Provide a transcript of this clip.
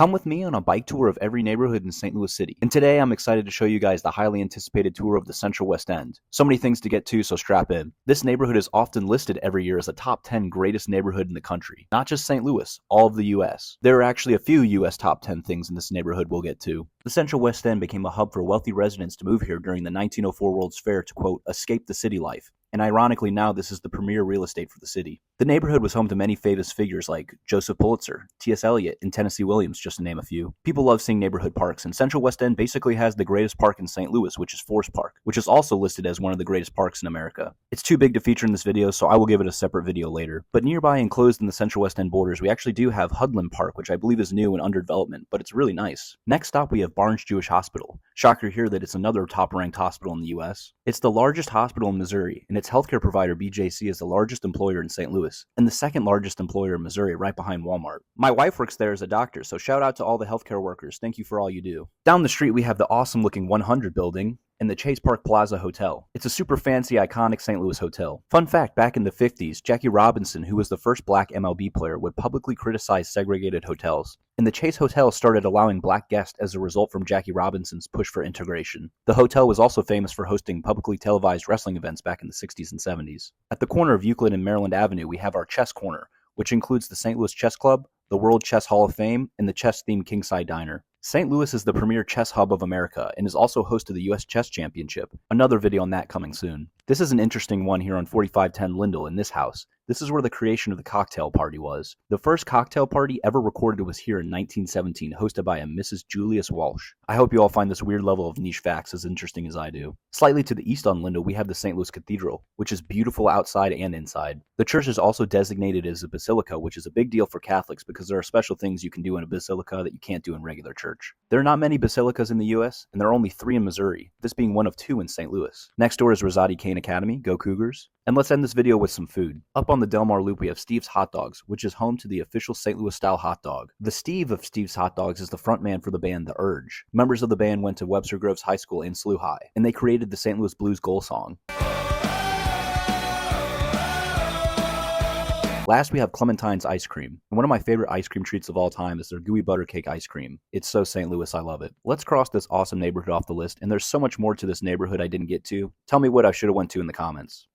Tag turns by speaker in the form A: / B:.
A: Come with me on a bike tour of every neighborhood in St. Louis City. And today I'm excited to show you guys the highly anticipated tour of the Central West End. So many things to get to, so strap in. This neighborhood is often listed every year as a top 10 greatest neighborhood in the country. Not just St. Louis, all of the US. There are actually a few US top 10 things in this neighborhood we'll get to. The Central West End became a hub for wealthy residents to move here during the 1904 World's Fair to, quote, escape the city life. And ironically now this is the premier real estate for the city. The neighborhood was home to many famous figures like Joseph Pulitzer, T.S. Eliot, and Tennessee Williams, just to name a few. People love seeing neighborhood parks, and Central West End basically has the greatest park in St. Louis, which is Forest Park, which is also listed as one of the greatest parks in America. It's too big to feature in this video, so I will give it a separate video later. But nearby and closed in the Central West End borders, we actually do have Hudlin Park, which I believe is new and under development, but it's really nice. Next stop we have Barnes Jewish Hospital. Shocker here that it's another top-ranked hospital in the US. It's the largest hospital in Missouri, and its healthcare provider BJC is the largest employer in St. Louis, and the second largest employer in Missouri, right behind Walmart. My wife works there as a doctor, so shout out to all the healthcare workers. Thank you for all you do. Down the street we have the awesome looking 100 building and the Chase Park Plaza Hotel. It's a super fancy, iconic St. Louis hotel. Fun fact, back in the 50s, Jackie Robinson, who was the first black MLB player, would publicly criticize segregated hotels. And the Chase Hotel started allowing black guests as a result from Jackie Robinson's push for integration. The hotel was also famous for hosting publicly televised wrestling events back in the 60s and 70s. At the corner of Euclid and Maryland Avenue, we have our Chess Corner, which includes the St. Louis Chess Club, the World Chess Hall of Fame, and the chess-themed Kingside Diner. St. Louis is the premier chess hub of America and is also host to the U.S. Chess Championship. Another video on that coming soon. This is an interesting one here on 4510 Lindell in this house. This is where the creation of the cocktail party was. The first cocktail party ever recorded was here in 1917, hosted by a Mrs. Julius Walsh. I hope you all find this weird level of niche facts as interesting as I do. Slightly to the east on Lindell, we have the St. Louis Cathedral, which is beautiful outside and inside. The church is also designated as a basilica, which is a big deal for Catholics because there are special things you can do in a basilica that you can't do in regular church. There are not many basilicas in the U.S., and there are only 3 in Missouri, this being one of 2 in St. Louis. Next door is Rosati Kane Academy, go Cougars. And let's end this video with some food. Up on the Delmar Loop we have Steve's Hot Dogs, which is home to the official St. Louis style hot dog. The Steve of Steve's Hot Dogs is the frontman for the band The Urge. Members of the band went to Webster Groves High School and SLU High, and they created the St. Louis Blues goal song. Last, we have Clementine's ice cream. And one of my favorite ice cream treats of all time is their gooey butter cake ice cream. It's so St. Louis, I love it. Let's cross this awesome neighborhood off the list, and there's so much more to this neighborhood I didn't get to. Tell me what I should have went to in the comments.